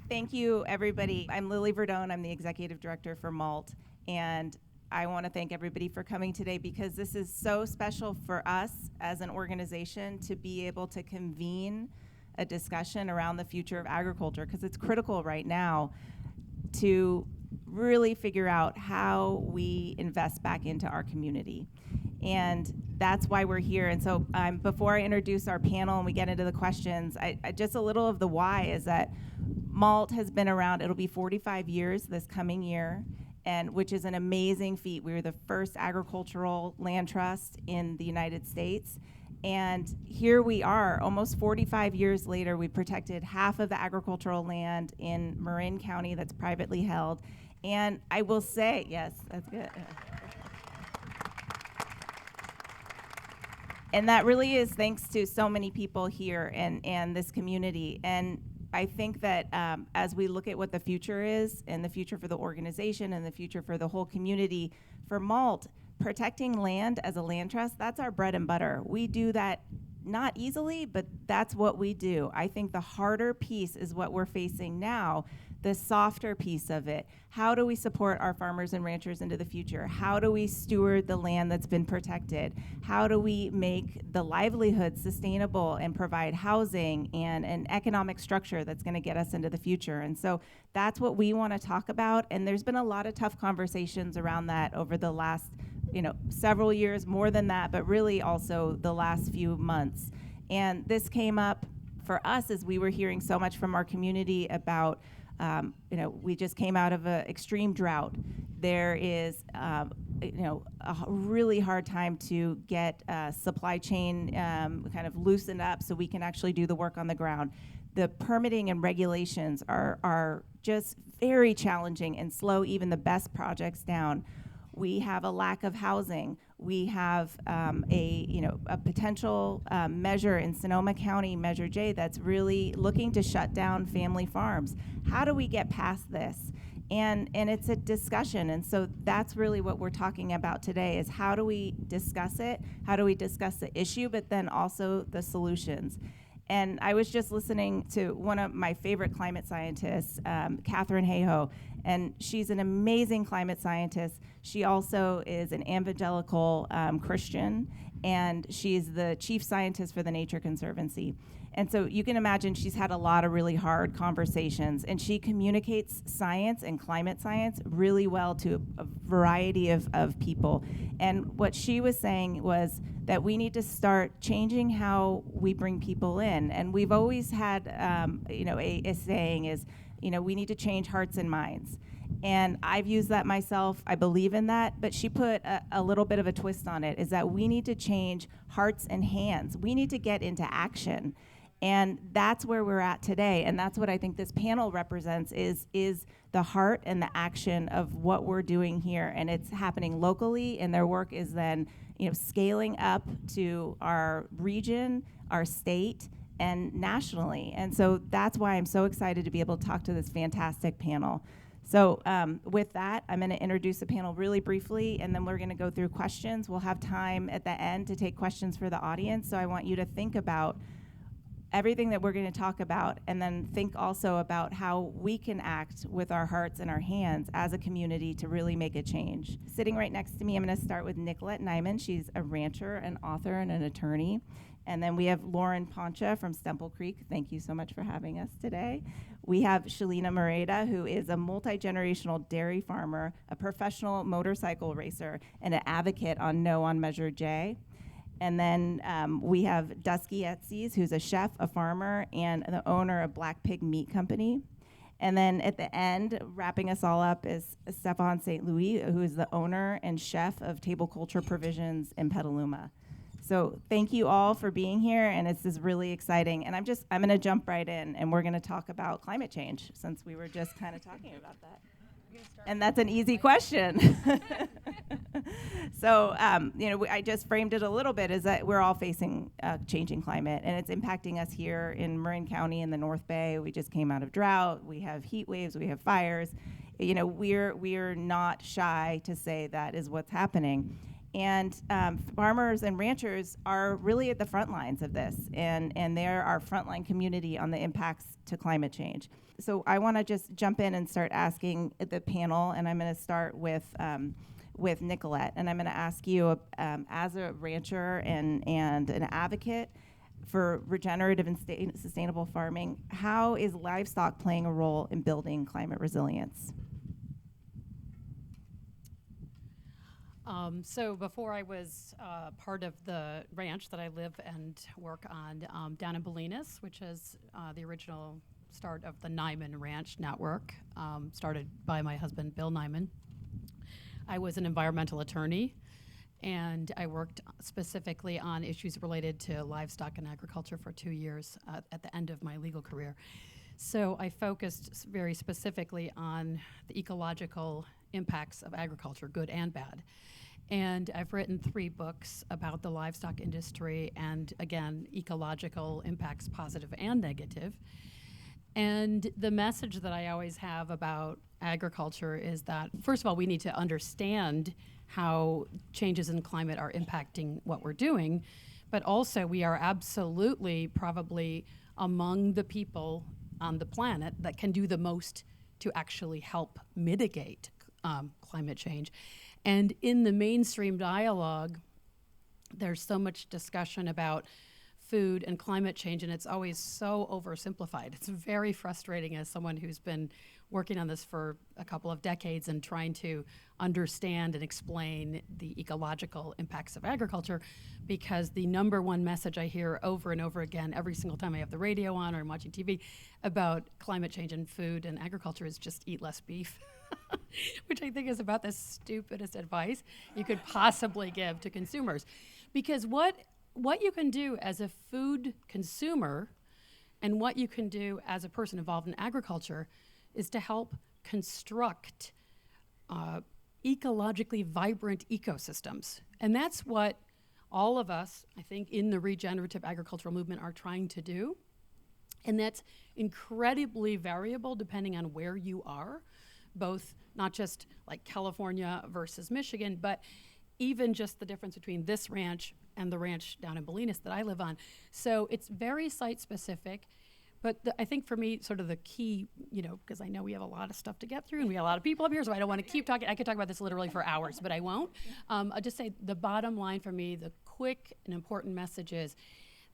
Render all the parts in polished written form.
Thank you, everybody. I'm Lily Verdone. I'm the executive director for MALT, and I want to thank everybody for coming today because this is so special for us as an organization to be able to convene a discussion around the future of agriculture, because it's critical right now to really figure out how we invest back into our community. And that's why we're here. And so before I introduce our panel and we get into the questions, I just a little of the why is that MALT has been around. It'll be 45 years this coming year, and which is an amazing feat. We were the first agricultural land trust in the United States. And here we are, almost 45 years later. We protected half of the agricultural land in Marin County that's privately held. And I will say, yes, that's good. And that really is thanks to so many people here and this community. And I think that as we look at what the future is, and the future for the organization, and the future for the whole community, for MALT, protecting land as a land trust, that's our bread and butter. We do that not easily, but that's what we do. I think the harder piece is what we're facing now, the softer piece of it. How do we support our farmers and ranchers into the future? How do we steward the land that's been protected? How do we make the livelihood sustainable and provide housing and an economic structure that's going to get us into the future? And so that's what we want to talk about. And there's been a lot of tough conversations around that over the last several years, more than that, but really also the last few months. And this came up for us as we were hearing so much from our community about, we just came out of an extreme drought. There is, a really hard time to get supply chain kind of loosened up so we can actually do the work on the ground. The permitting and regulations are just very challenging and slow even the best projects down. We have a lack of housing. We have a potential measure in Sonoma County, Measure J, that's really looking to shut down family farms. How do we get past this? And it's a discussion, and so that's really what we're talking about today is how do we discuss it? How do we discuss the issue, but then also the solutions? And I was just listening to one of my favorite climate scientists, Catherine Hayhoe, and she's an amazing climate scientist. She also is an evangelical Christian, and she's the chief scientist for the Nature Conservancy. And so you can imagine she's had a lot of really hard conversations, and she communicates science and climate science really well to a variety of people. And what she was saying was that we need to start changing how we bring people in. And we've always had, a saying is, we need to change hearts and minds. And I've used that myself. I believe in that. But she put a little bit of a twist on it, is that we need to change hearts and hands. We need to get into action. And that's where we're at today. And that's what I think this panel represents is the heart and the action of what we're doing here. And it's happening locally, and their work is then scaling up to our region, our state, and nationally. And so that's why I'm so excited to be able to talk to this fantastic panel. So with that, I'm going to introduce the panel really briefly, and then we're going to go through questions. We'll have time at the end to take questions for the audience. So I want you to think about everything that we're going to talk about, and then think also about how we can act with our hearts and our hands as a community to really make a change. Sitting right next to me, I'm going to start with Nicolette Nyman. She's a rancher, an author, and an attorney. And then we have Lauren Poncha from Stemple Creek. Thank you so much for having us today. We have Shalina Moreda, who is a multi-generational dairy farmer, a professional motorcycle racer, and an advocate on No on Measure J. And then we have Dusky Etzies, who's a chef, a farmer, and the owner of Black Pig Meat Company. And then at the end, wrapping us all up, is Stefan St. Louis, who is the owner and chef of Table Culture Provisions in Petaluma. So thank you all for being here, and this is really exciting. And I'm going to jump right in, and we're going to talk about climate change, since we were just kind of talking about that. And that's an easy question. So, I just framed it a little bit, is that we're all facing changing climate, and it's impacting us here in Marin County in the North Bay. We just came out of drought. We have heat waves. We have fires. We're not shy to say that is what's happening. And farmers and ranchers are really at the front lines of this, and they're our frontline community on the impacts to climate change. So I want to just jump in and start asking the panel, and I'm going to start with Nicolette, and I'm going to ask you, as a rancher and an advocate for regenerative and sustainable farming, how is livestock playing a role in building climate resilience? So before I was part of the ranch that I live and work on down in Bolinas, which is the original start of the Nyman Ranch Network, started by my husband, Bill Nyman. I was an environmental attorney, and I worked specifically on issues related to livestock and agriculture for 2 years at the end of my legal career. So I focused very specifically on the ecological impacts of agriculture, good and bad. And I've written 3 books about the livestock industry and, again, ecological impacts, positive and negative. And the message that I always have about agriculture is that, first of all, we need to understand how changes in climate are impacting what we're doing, but also we are absolutely probably among the people on the planet that can do the most to actually help mitigate climate change. And in the mainstream dialogue, there's so much discussion about food and climate change, and it's always so oversimplified. It's very frustrating as someone who's been working on this for a couple of decades and trying to understand and explain the ecological impacts of agriculture, because the number one message I hear over and over again every single time I have the radio on or I'm watching TV about climate change and food and agriculture is just eat less beef, which I think is about the stupidest advice you could possibly give to consumers. Because what you can do as a food consumer and what you can do as a person involved in agriculture is to help construct ecologically vibrant ecosystems. And that's what all of us, I think, in the regenerative agricultural movement are trying to do. And that's incredibly variable depending on where you are, both not just like California versus Michigan, but even just the difference between this ranch and the ranch down in Bolinas that I live on. So it's very site specific. But I think for me, sort of the key, because I know we have a lot of stuff to get through and we have a lot of people up here, so I don't want to keep talking. I could talk about this literally for hours, but I won't. I'll just say the bottom line for me, the quick and important message is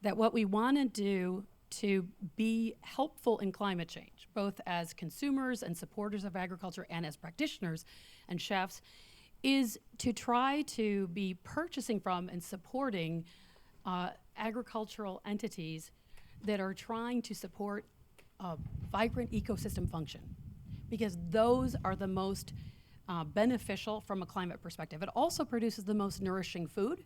that what we want to do to be helpful in climate change, both as consumers and supporters of agriculture and as practitioners and chefs, is to try to be purchasing from and supporting agricultural entities that are trying to support a vibrant ecosystem function, because those are the most beneficial from a climate perspective. It also produces the most nourishing food,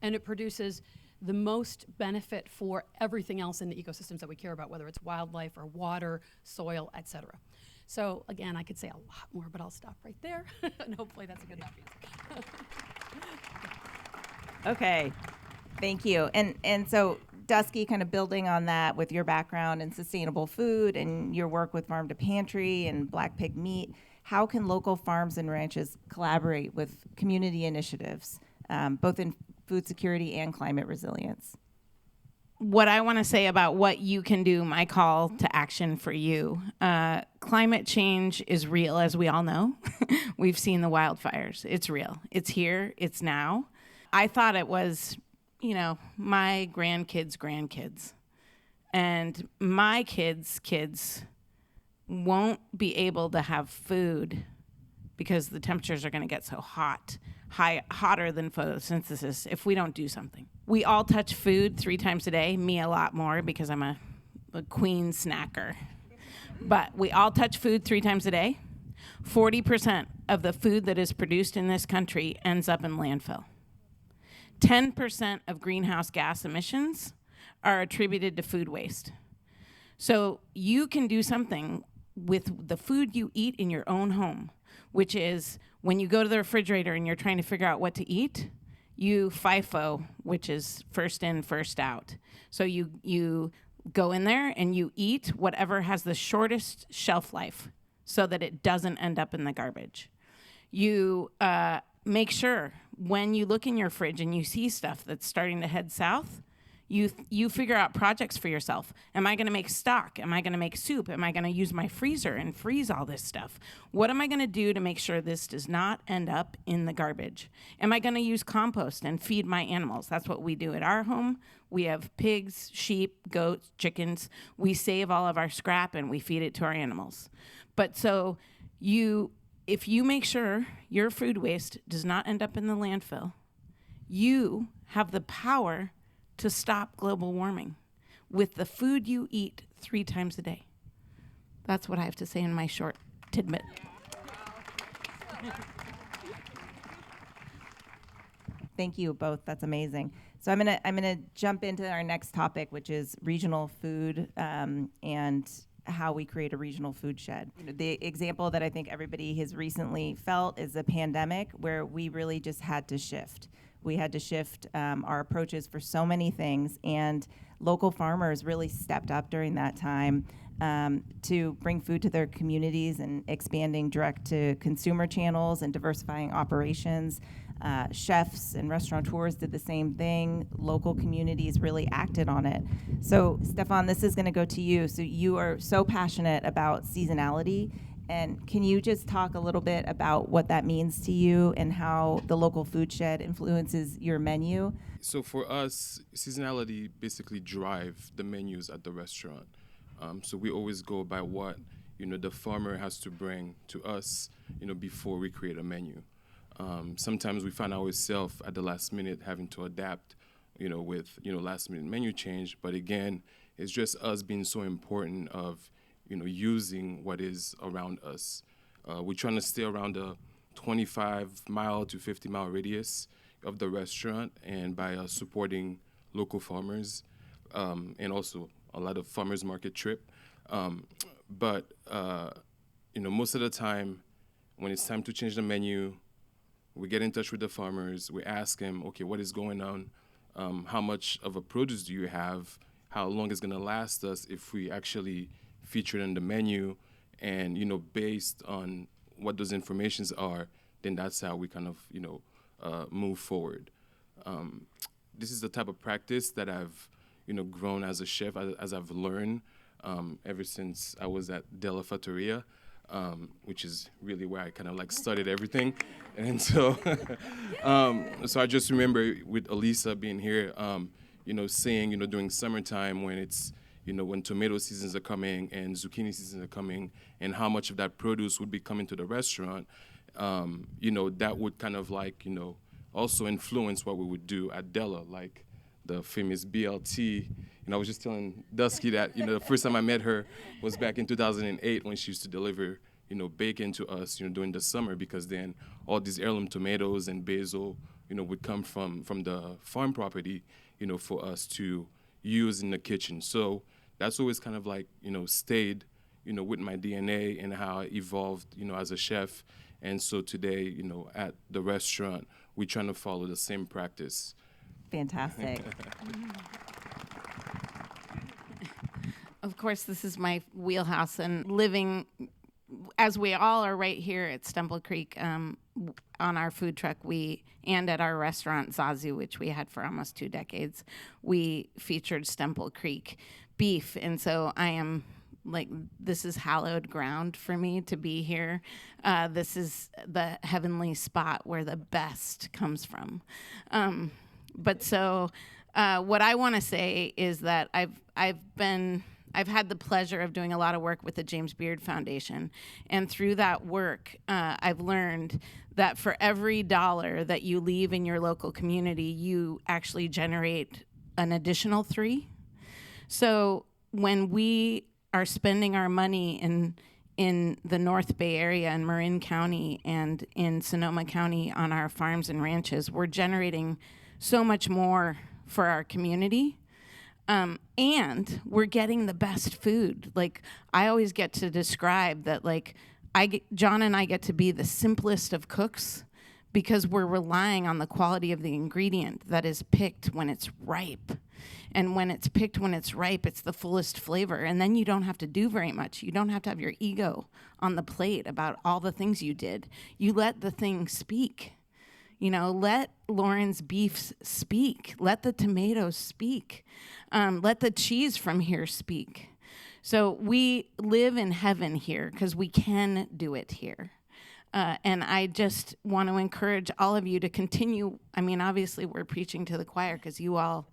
and it produces the most benefit for everything else in the ecosystems that we care about, whether it's wildlife or water, soil, et cetera. So again, I could say a lot more, but I'll stop right there, and hopefully that's a good enough answer. Okay, thank you. And so, Dusky, kind of building on that with your background in sustainable food and your work with Farm to Pantry and Black Pig Meat, how can local farms and ranches collaborate with community initiatives, both in food security and climate resilience? What I want to say about what you can do, my call to action for you. Climate change is real, as we all know. We've seen the wildfires. It's real. It's here. It's now. I thought it was, my grandkids. And my kids won't be able to have food because the temperatures are going to get so hotter than photosynthesis if we don't do something. We all touch food 3 times a day, me a lot more because I'm a queen snacker. But we all touch food 3 times a day. 40% of the food that is produced in this country ends up in landfill. 10% of greenhouse gas emissions are attributed to food waste. So you can do something with the food you eat in your own home, which is when you go to the refrigerator and you're trying to figure out what to eat, you FIFO, which is first in, first out. So you go in there and you eat whatever has the shortest shelf life so that it doesn't end up in the garbage. You make sure when you look in your fridge and you see stuff that's starting to head south, you figure out projects for yourself. Am I going to make stock? Am I going to make soup? Am I going to use my freezer and freeze all this stuff? What am I going to do to make sure this does not end up in the garbage? Am I going to use compost and feed my animals? That's what we do at our home. We have pigs, sheep, goats, chickens. We save all of our scrap and we feed it to our animals. But so if you make sure your food waste does not end up in the landfill, you have the power to stop global warming with the food you eat 3 times a day. That's what I have to say in my short tidbit. Thank you both. That's amazing. So I'm gonna jump into our next topic, which is regional food and how we create a regional food shed. The example that I think everybody has recently felt is a pandemic where we really just had to shift. We had to shift our approaches for so many things, and local farmers really stepped up during that time to bring food to their communities and expanding direct-to-consumer channels and diversifying operations. Chefs and restaurateurs did the same thing. Local communities really acted on it. So, Stefan, this is going to go to you. So you are so passionate about seasonality. And can you just talk a little bit about what that means to you and how the local food shed influences your menu? So for us, seasonality basically drive the menus at the restaurant. So we always go by what, the farmer has to bring to us, before we create a menu. Sometimes we find ourselves at the last minute having to adapt, with, last minute menu change. But again, it's just us being so important of, using what is around us. We're trying to stay around a 25-mile to 50-mile radius of the restaurant, and by supporting local farmers and also a lot of farmers market trip. But most of the time, when it's time to change the menu, we get in touch with the farmers. We ask them, okay, what is going on? How much of a produce do you have? How long is going to last us if we actually feature it in the menu? And, based on what those informations are, then that's how we kind of, move forward. This is the type of practice that I've, grown as a chef, as I've learned ever since I was at De La Fattoria, which is really where I kind of started everything. And so, so I just remember with Elisa being here, saying, during summertime when it's, when tomato seasons are coming and zucchini seasons are coming, and how much of that produce would be coming to the restaurant, that would kind of also influence what we would do at Della, like the famous BLT. And I was just telling Dusky that, the first time I met her was back in 2008 when she used to deliver, bacon to us, during the summer, because then all these heirloom tomatoes and basil, would come from the farm property, for us to use in the kitchen. So that's always kind of stayed, with my DNA and how I evolved, as a chef. And so today, at the restaurant, we're trying to follow the same practice. Fantastic. Of course, this is my wheelhouse, and living, as we all are right here at Stumble Creek, on our food truck, and at our restaurant, Zazu, which we had for almost 2 decades, we featured Stumble Creek beef. And so I am this is hallowed ground for me to be here. This is the heavenly spot where the best comes from. But so what I want to say is that I've had the pleasure of doing a lot of work with the James Beard Foundation. And through that work, I've learned that for every $1 that you leave in your local community, you actually generate an additional 3. So when we are spending our money in the North Bay area in Marin County and in Sonoma County on our farms and ranches, we're generating so much more for our community. And we're getting the best food. I always get to describe that, John and I get to be the simplest of cooks because we're relying on the quality of the ingredient that is picked when it's ripe. And when it's picked when it's ripe, it's the fullest flavor. And then you don't have to do very much. You don't have to have your ego on the plate about all the things you did. You let the thing speak. Let Lauren's beefs speak. Let the tomatoes speak. Let the cheese from here speak. So we live in heaven here because we can do it here. And I just want to encourage all of you to continue. I mean, obviously, we're preaching to the choir because you all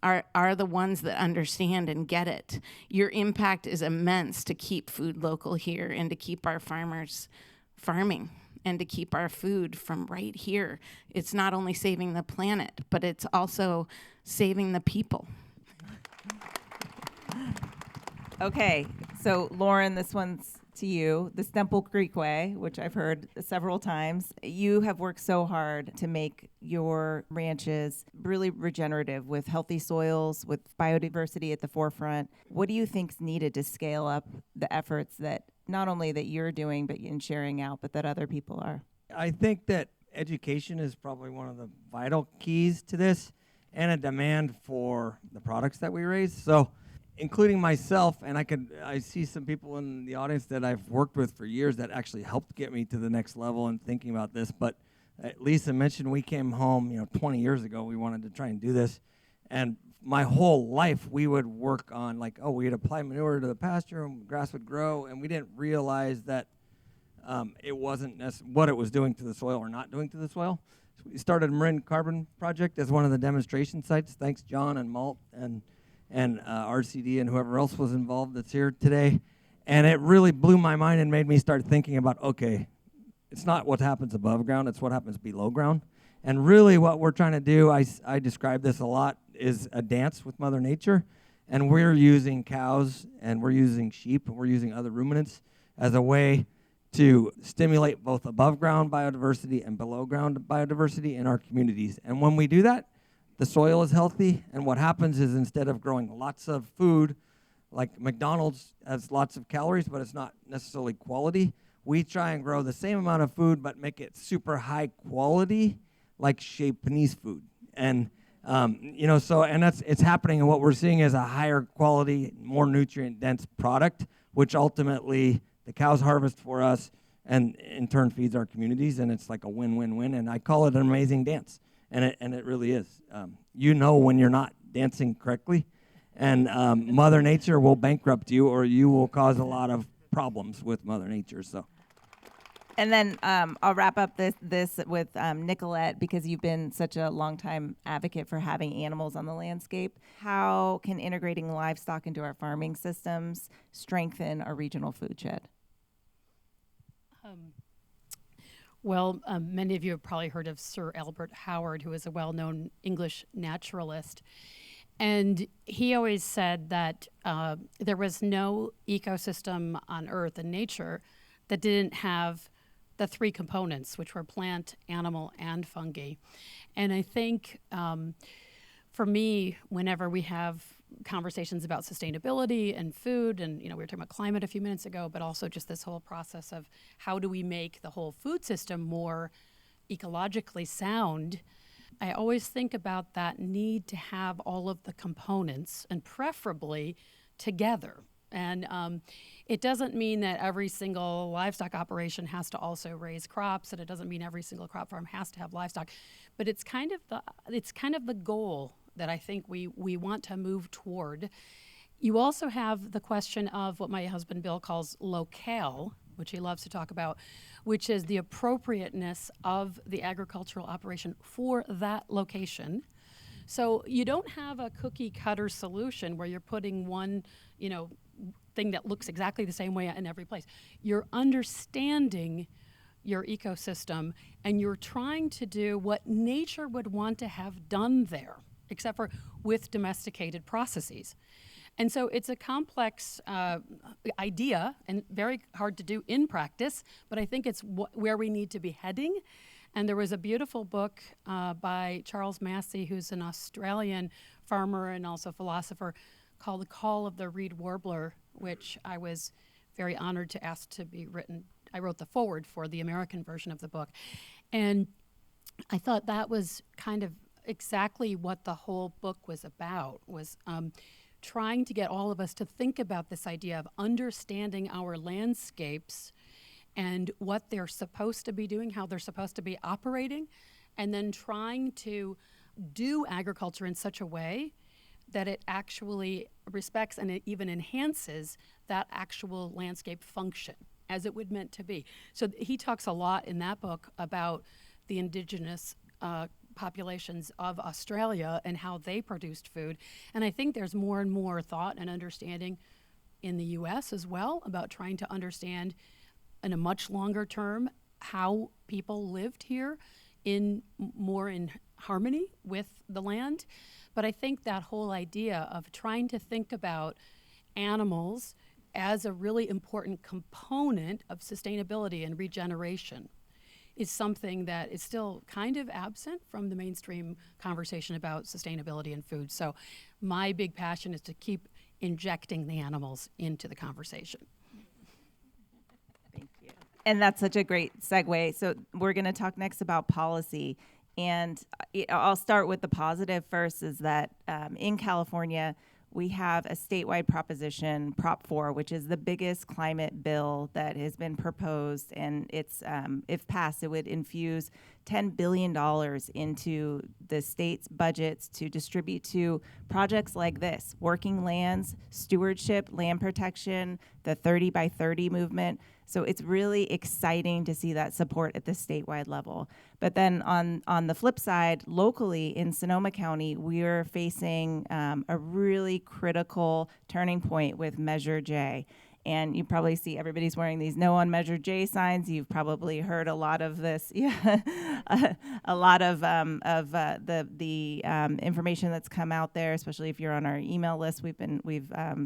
are the ones that understand and get it. Your impact is immense to keep food local here and to keep our farmers farming and to keep our food from right here. It's not only saving the planet, but it's also saving the people. Okay, so Lauren, this one's to you. The Stemple Creek Way, which I've heard several times. You have worked so hard to make your ranches really regenerative with healthy soils, with biodiversity at the forefront. What do you think's needed to scale up the efforts that not only that you're doing but in sharing out, but that other people are? I think that education is probably one of the vital keys to this, and a demand for the products that we raise. So including myself, and I see some people in the audience that I've worked with for years that actually helped get me to the next level in thinking about this. But Lisa mentioned we came home, 20 years ago. We wanted to try and do this, and my whole life we would work on we'd apply manure to the pasture and grass would grow, and we didn't realize that it wasn't what it was doing to the soil or not doing to the soil. So we started a Marin Carbon Project as one of the demonstration sites. Thanks, John and MALT and RCD and whoever else was involved that's here today. And it really blew my mind and made me start thinking about, okay, it's not what happens above ground, it's what happens below ground. And really what we're trying to do, I describe this a lot, is a dance with Mother Nature. And we're using cows and we're using sheep and we're using other ruminants as a way to stimulate both above ground biodiversity and below ground biodiversity in our communities. And when we do that, the soil is healthy, and what happens is instead of growing lots of food, like McDonald's has lots of calories, but it's not necessarily quality, we try and grow the same amount of food, but make it super high quality, like chez Panisse food. And, it's happening, and what we're seeing is a higher quality, more nutrient-dense product, which ultimately the cows harvest for us, and in turn feeds our communities, and it's like a win-win-win, and I call it an amazing dance. And it really is. When you're not dancing correctly, and Mother Nature will bankrupt you, or you will cause a lot of problems with Mother Nature. So, and then I'll wrap up this with Nicolette, because you've been such a longtime advocate for having animals on the landscape. How can integrating livestock into our farming systems strengthen our regional food shed? Well, many of you have probably heard of Sir Albert Howard, who is a well-known English naturalist. And he always said that there was no ecosystem on Earth and nature that didn't have the three components, which were plant, animal, and fungi. And I think for me, whenever we have conversations about sustainability and food, and we were talking about climate a few minutes ago, but also just this whole process of how do we make the whole food system more ecologically sound, I always think about that need to have all of the components, and preferably together. And it doesn't mean that every single livestock operation has to also raise crops, and it doesn't mean every single crop farm has to have livestock, but it's kind of the goal that I think we want to move toward. You also have the question of what my husband Bill calls locale, which he loves to talk about, which is the appropriateness of the agricultural operation for that location. So you don't have a cookie cutter solution where you're putting one, thing that looks exactly the same way in every place. You're understanding your ecosystem, and you're trying to do what nature would want to have done there, except for with domesticated processes. And so it's a complex idea and very hard to do in practice, but I think it's where we need to be heading. And there was a beautiful book by Charles Massey, who's an Australian farmer and also philosopher, called The Call of the Reed Warbler, which I was very honored to ask to be written. I wrote the foreword for the American version of the book. And I thought that was kind of exactly what the whole book was about, was trying to get all of us to think about this idea of understanding our landscapes and what they're supposed to be doing, how they're supposed to be operating, and then trying to do agriculture in such a way that it actually respects and it even enhances that actual landscape function as it would meant to be. So he talks a lot in that book about the indigenous populations of Australia and how they produced food. And I think there's more and more thought and understanding in the US as well about trying to understand in a much longer term how people lived here more in harmony with the land. But I think that whole idea of trying to think about animals as a really important component of sustainability and regeneration is something that is still kind of absent from the mainstream conversation about sustainability and food. So my big passion is to keep injecting the animals into the conversation. Thank you. And that's such a great segue. So we're going to talk next about policy. And I'll start with the positive first, is that in California, we have a statewide proposition, Prop 4, which is the biggest climate bill that has been proposed. And it's, if passed, it would infuse $10 billion into the state's budgets to distribute to projects like this: working lands, stewardship, land protection, the 30 by 30 movement. So it's really exciting to see that support at the statewide level. But then on the flip side, locally in Sonoma County, we're facing a really critical turning point with Measure J. And you probably see everybody's wearing these "No on Measure J" signs. You've probably heard a lot of this, a lot of the information that's come out there, especially if you're on our email list. We've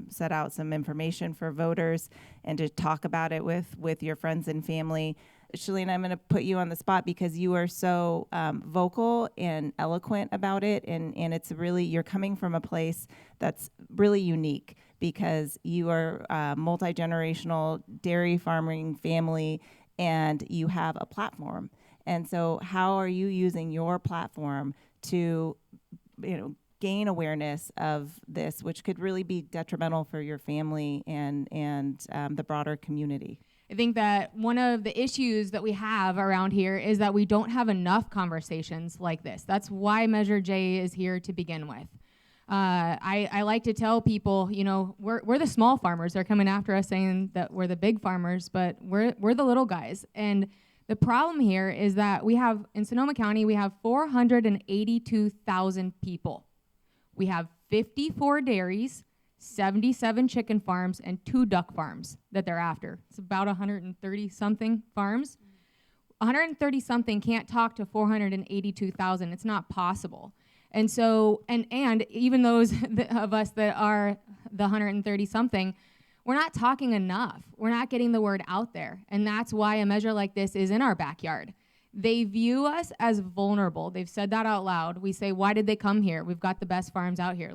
set out some information for voters and to talk about it with your friends and family. Shalene, I'm going to put you on the spot because you are so vocal and eloquent about it, and it's really, you're coming from a place that's really unique, because you are a multi-generational dairy farming family and you have a platform. And so how are you using your platform to, gain awareness of this, which could really be detrimental for your family and the broader community? I think that one of the issues that we have around here is that we don't have enough conversations like this. That's why Measure J is here to begin with. I like to tell people, we're the small farmers. They're coming after us saying that we're the big farmers, but we're the little guys. And the problem here is that in Sonoma County, we have 482,000 people. We have 54 dairies, 77 chicken farms, and 2 duck farms that they're after. It's about 130-something farms. 130-something can't talk to 482,000. It's not possible. And so, and even those of us that are the 130-something, we're not talking enough. We're not getting the word out there. And that's why a measure like this is in our backyard. They view us as vulnerable. They've said that out loud. We say, why did they come here? We've got the best farms out here.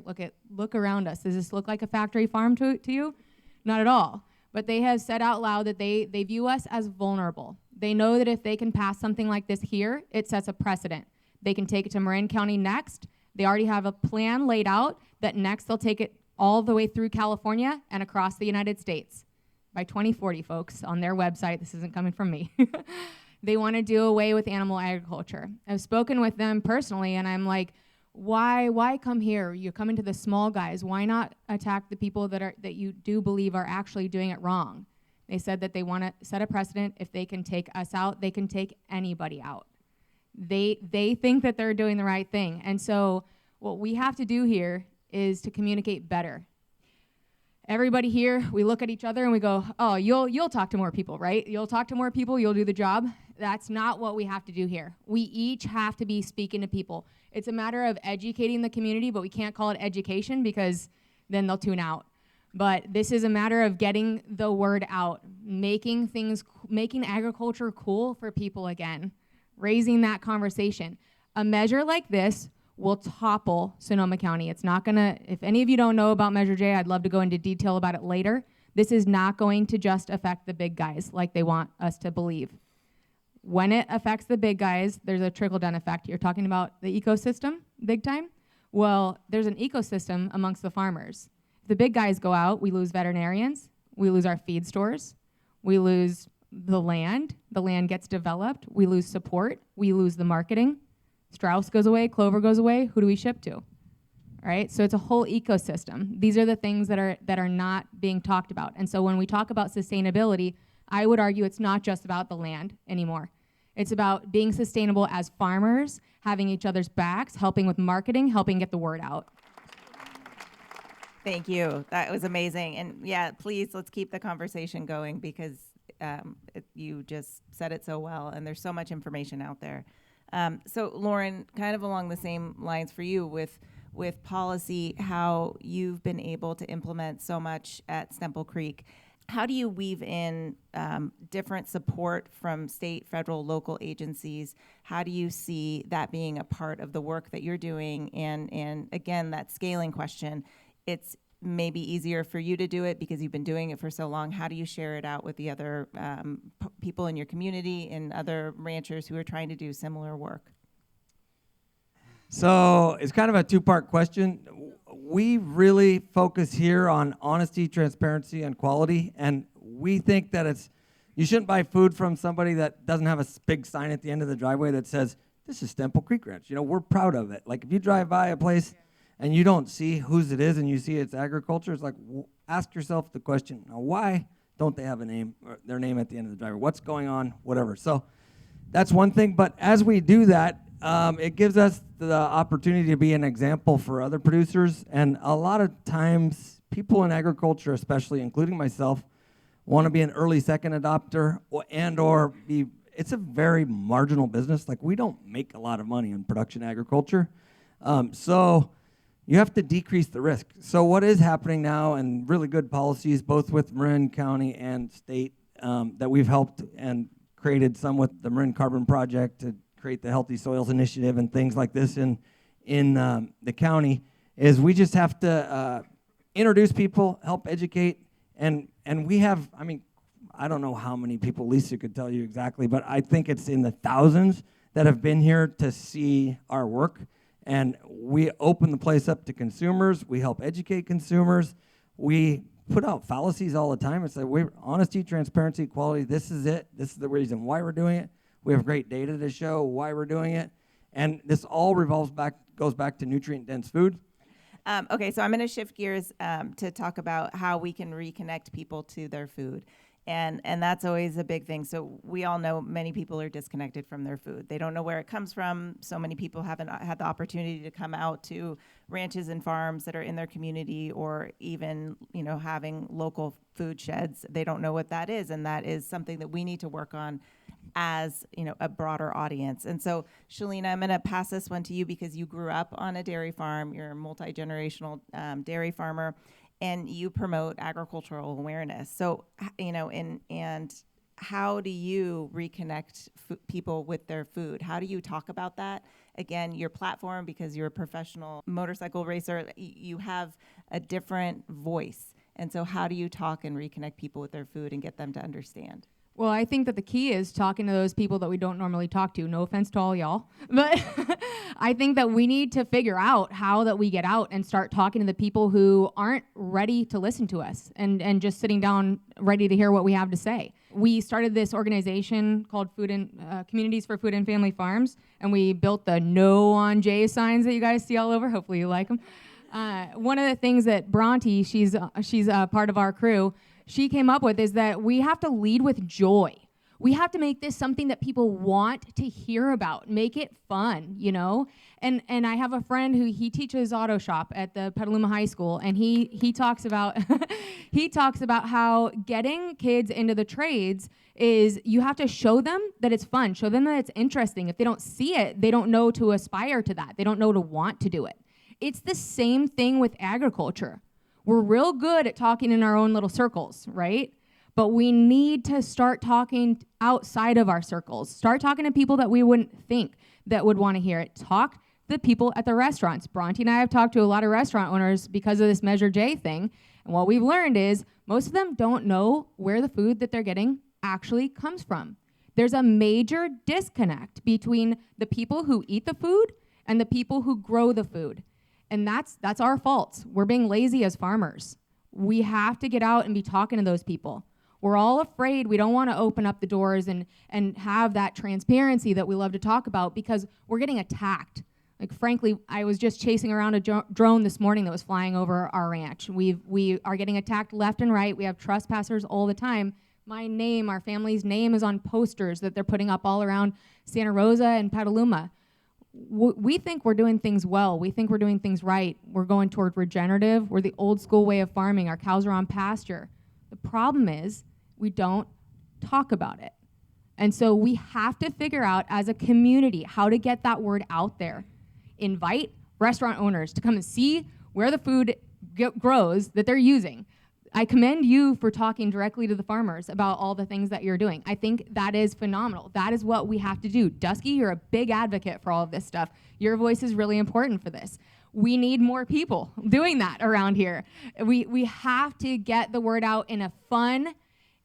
Look around us. Does this look like a factory farm to you? Not at all. But they have said out loud that they view us as vulnerable. They know that if they can pass something like this here, it sets a precedent. They can take it to Marin County next. They already have a plan laid out that next they'll take it all the way through California and across the United States by 2040, folks, on their website. This isn't coming from me. They want to do away with animal agriculture. I've spoken with them personally, and I'm like, why come here? You're coming to the small guys. Why not attack the people that you do believe are actually doing it wrong? They said that they want to set a precedent. If they can take us out, they can take anybody out. They think that they're doing the right thing. And so what we have to do here is to communicate better. Everybody here, we look at each other and we go, oh, you'll talk to more people, right? You'll talk to more people, you'll do the job. That's not what we have to do here. We each have to be speaking to people. It's a matter of educating the community, but we can't call it education because then they'll tune out. But this is a matter of getting the word out, making agriculture cool for people again, raising that conversation. A measure like this will topple Sonoma County. It's not gonna, if any of you don't know about Measure J, I'd love to go into detail about it later. This is not going to just affect the big guys like they want us to believe. When it affects the big guys, there's a trickle-down effect. You're talking about the ecosystem, big time? Well, there's an ecosystem amongst the farmers. If the big guys go out, we lose veterinarians, we lose our feed stores, we lose the land gets developed, we lose support, we lose the marketing. Strauss goes away, Clover goes away, who do we ship to? Right? So it's a whole ecosystem. These are the things that are not being talked about. And so when we talk about sustainability, I would argue it's not just about the land anymore. It's about being sustainable as farmers, having each other's backs, helping with marketing, helping get the word out. Thank you. That was amazing. And yeah, please, let's keep the conversation going because you just said it so well, and there's so much information out there. So Lauren, kind of along the same lines for you with policy, how you've been able to implement so much at Stemple Creek. How do you weave in different support from state, federal, local agencies? How do you see that being a part of the work that you're doing? And again, that scaling question, it's maybe easier for you to do it because you've been doing it for so long. How do you share it out with the other people in your community and other ranchers who are trying to do similar work? So it's kind of a two-part question. We really focus here on honesty, transparency, and quality, and we think that you shouldn't buy food from somebody that doesn't have a big sign at the end of the driveway that says, this is Stemple Creek Ranch. We're proud of it. Like, if you drive by a place and you don't see whose it is and you see it's agriculture, it's like, ask yourself the question, now why don't they have their name at the end of the driveway? What's going on? Whatever. So that's one thing, but as we do that, it gives us the opportunity to be an example for other producers. And a lot of times, people in agriculture, especially including myself, want to be an early second adopter or be, it's a very marginal business. Like, we don't make a lot of money in production agriculture. So you have to decrease the risk. So what is happening now, and really good policies, both with Marin County and state, that we've helped and created some with the Marin Carbon Project to create the Healthy Soils Initiative and things like this in the county, is we just have to introduce people, help educate, and we have, I don't know how many people Lisa could tell you exactly, but I think it's in the thousands that have been here to see our work, and we open the place up to consumers, we help educate consumers, we put out fallacies all the time and say, honesty, transparency, quality, this is it, this is the reason why we're doing it. We have great data to show why we're doing it. And this all goes back to nutrient-dense food. Okay, so I'm going to shift gears to talk about how we can reconnect people to their food. And that's always a big thing. So we all know many people are disconnected from their food. They don't know where it comes from. So many people haven't had the opportunity to come out to ranches and farms that are in their community, or even, having local food sheds. They don't know what that is. And that is something that we need to work on as a broader audience. And so, Shalina, I'm going to pass this one to you because you grew up on a dairy farm. You're a multi-generational dairy farmer, and you promote agricultural awareness. So, and how do you reconnect people with their food? How do you talk about that? Again, your platform, because you're a professional motorcycle racer, you have a different voice. And so how do you talk and reconnect people with their food and get them to understand? Well, I think that the key is talking to those people that we don't normally talk to. No offense to all y'all. But I think that we need to figure out how that we get out and start talking to the people who aren't ready to listen to us and just sitting down ready to hear what we have to say. We started this organization called Communities for Food and Family Farms, and we built the No on J signs that you guys see all over. Hopefully you like them. One of the things that Bronte, she's a part of our crew, she came up with is that we have to lead with joy. We have to make this something that people want to hear about, make it fun, And I have a friend who he teaches auto shop at the Petaluma High School, and he talks about he talks about how getting kids into the trades is you have to show them that it's fun, show them that it's interesting. If they don't see it, they don't know to aspire to that. They don't know to want to do it. It's the same thing with agriculture. We're real good at talking in our own little circles, right? But we need to start talking outside of our circles. Start talking to people that we wouldn't think that would want to hear it. Talk to the people at the restaurants. Bronte and I have talked to a lot of restaurant owners because of this Measure J thing. And what we've learned is most of them don't know where the food that they're getting actually comes from. There's a major disconnect between the people who eat the food and the people who grow the food. And that's our fault. We're being lazy as farmers. We have to get out and be talking to those people. We're all afraid. We don't want to open up the doors and have that transparency that we love to talk about because we're getting attacked. Like, frankly, I was just chasing around a drone this morning that was flying over our ranch. We are getting attacked left and right. We have trespassers all the time. My name, our family's name is on posters that they're putting up all around Santa Rosa and Petaluma. We think we're doing things well. We think we're doing things right. We're going toward regenerative. We're the old school way of farming. Our cows are on pasture. The problem is we don't talk about it. And so we have to figure out as a community how to get that word out there. Invite restaurant owners to come and see where the food grows that they're using. I commend you for talking directly to the farmers about all the things that you're doing. I think that is phenomenal. That is what we have to do. Dusky, you're a big advocate for all of this stuff. Your voice is really important for this. We need more people doing that around here. We have to get the word out in a fun,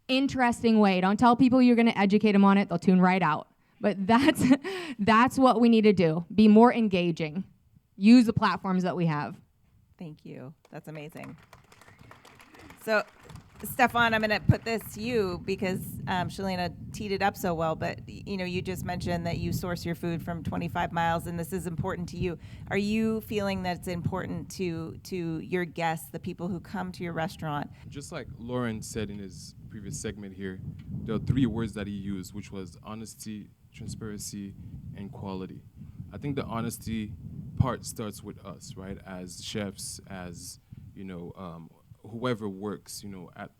interesting way. Don't tell people you're going to educate them on it. They'll tune right out. But that's what we need to do. Be more engaging. Use the platforms that we have. Thank you. That's amazing. So, Stefan, I'm going to put this to you because Shalina teed it up so well, but you just mentioned that you source your food from 25 miles and this is important to you. Are you feeling that it's important to your guests, the people who come to your restaurant? Just like Lauren said in his previous segment here, there are 3 words that he used, which was honesty, transparency, and quality. I think the honesty part starts with us, right? As chefs, as whoever works, at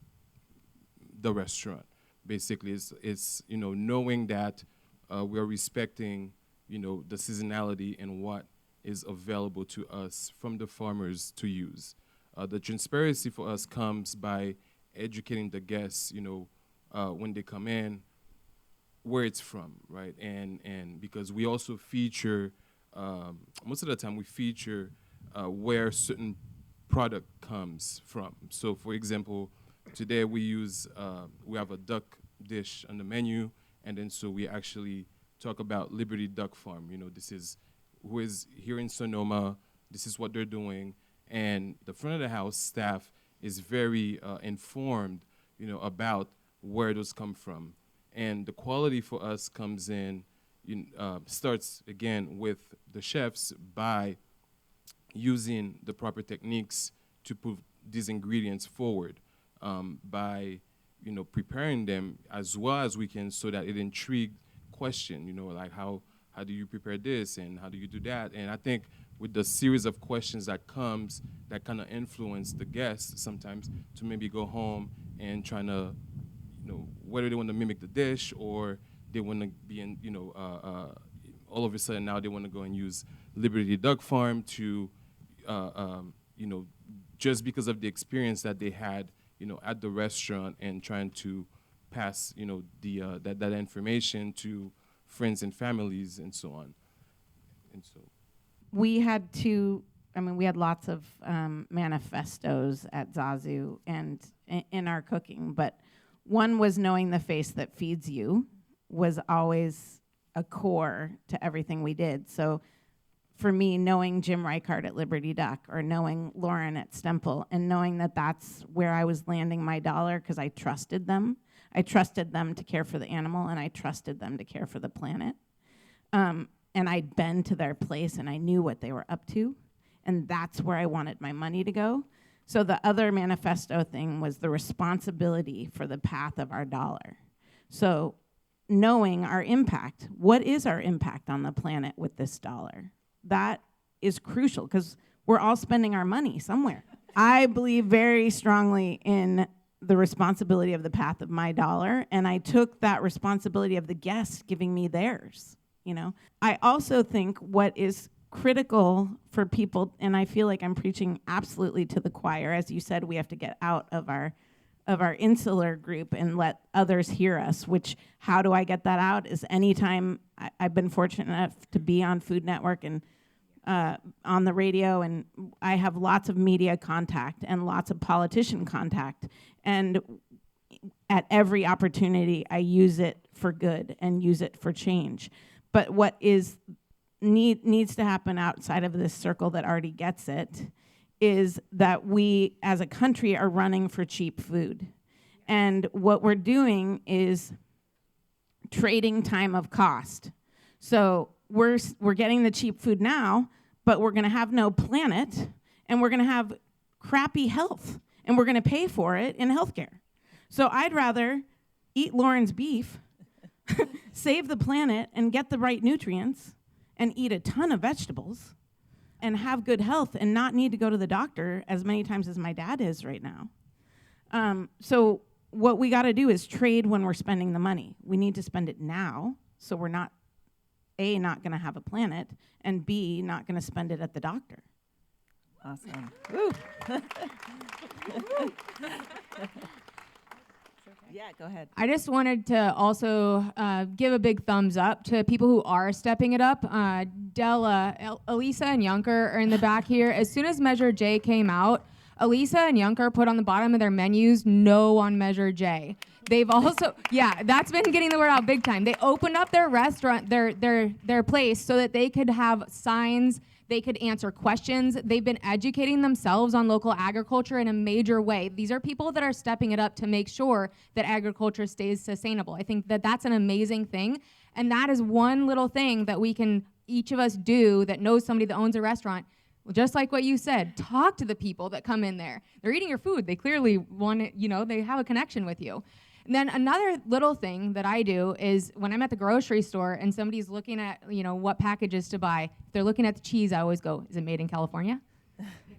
the restaurant. Basically, it's knowing that we're respecting, the seasonality and what is available to us from the farmers to use. The transparency for us comes by educating the guests, when they come in, where it's from, right? And because we also feature, most of the time we feature where certain product comes from. So for example, today we have a duck dish on the menu, and then so we actually talk about Liberty Duck Farm. This is who is here in Sonoma, this is what they're doing, and the front of the house staff is very informed, about where those come from. And the quality for us comes in, starts again with the chefs by using the proper techniques to put these ingredients forward, by preparing them as well as we can so that it intrigues question, like how do you prepare this and how do you do that? And I think with the series of questions that comes, that kind of influence the guests sometimes to maybe go home and trying to, whether they want to mimic the dish or they want to be in, all of a sudden now they want to go and use Liberty Duck Farm to, just because of the experience that they had, at the restaurant and trying to pass, that information to friends and families and so on. And so we had lots of manifestos at Zazu and in our cooking, but one was knowing the face that feeds you was always a core to everything we did. So for me, knowing Jim Reichard at Liberty Duck or knowing Lauren at Stemple and knowing that that's where I was landing my dollar because I trusted them. I trusted them to care for the animal and I trusted them to care for the planet. And I'd been to their place and I knew what they were up to. And that's where I wanted my money to go. So the other manifesto thing was the responsibility for the path of our dollar. So knowing our impact, what is our impact on the planet with this dollar? That is crucial because we're all spending our money somewhere. I believe very strongly in the responsibility of the path of my dollar, and I took that responsibility of the guests giving me theirs. I also think what is critical for people, and I feel like I'm preaching absolutely to the choir. As you said, we have to get out of our insular group and let others hear us, which how do I get that out is anytime I've been fortunate enough to be on Food Network and on the radio, and I have lots of media contact and lots of politician contact. And at every opportunity, I use it for good and use it for change. But what needs to happen outside of this circle that already gets it is that we, as a country, are running for cheap food. And what we're doing is trading time of cost. So we're getting the cheap food now, but we're going to have no planet, and we're going to have crappy health, and we're going to pay for it in healthcare. So I'd rather eat Lauren's beef, save the planet, and get the right nutrients, and eat a ton of vegetables, and have good health, and not need to go to the doctor as many times as my dad is right now. So what we got to do is trade when we're spending the money. We need to spend it now, so we're not, A, not going to have a planet, and B, not going to spend it at the doctor. Awesome. Woo. Yeah, go ahead. I just wanted to also give a big thumbs up to people who are stepping it up. Della, Elisa, and Yunker are in the back here. As soon as Measure J came out, Elisa and Yunker put on the bottom of their menus, no on Measure J. They've also, yeah, that's been getting the word out big time. They opened up their restaurant, their place, so that they could have signs, they could answer questions. They've been educating themselves on local agriculture in a major way. These are people that are stepping it up to make sure that agriculture stays sustainable. I think that that's an amazing thing. And that is one little thing that we can, each of us do that knows somebody that owns a restaurant. Well, just like what you said, talk to the people that come in there. They're eating your food. They clearly want it, you know, they have a connection with you. And then another little thing that I do is when I'm at the grocery store and somebody's looking at, you know, what packages to buy, if they're looking at the cheese, I always go, is it made in California?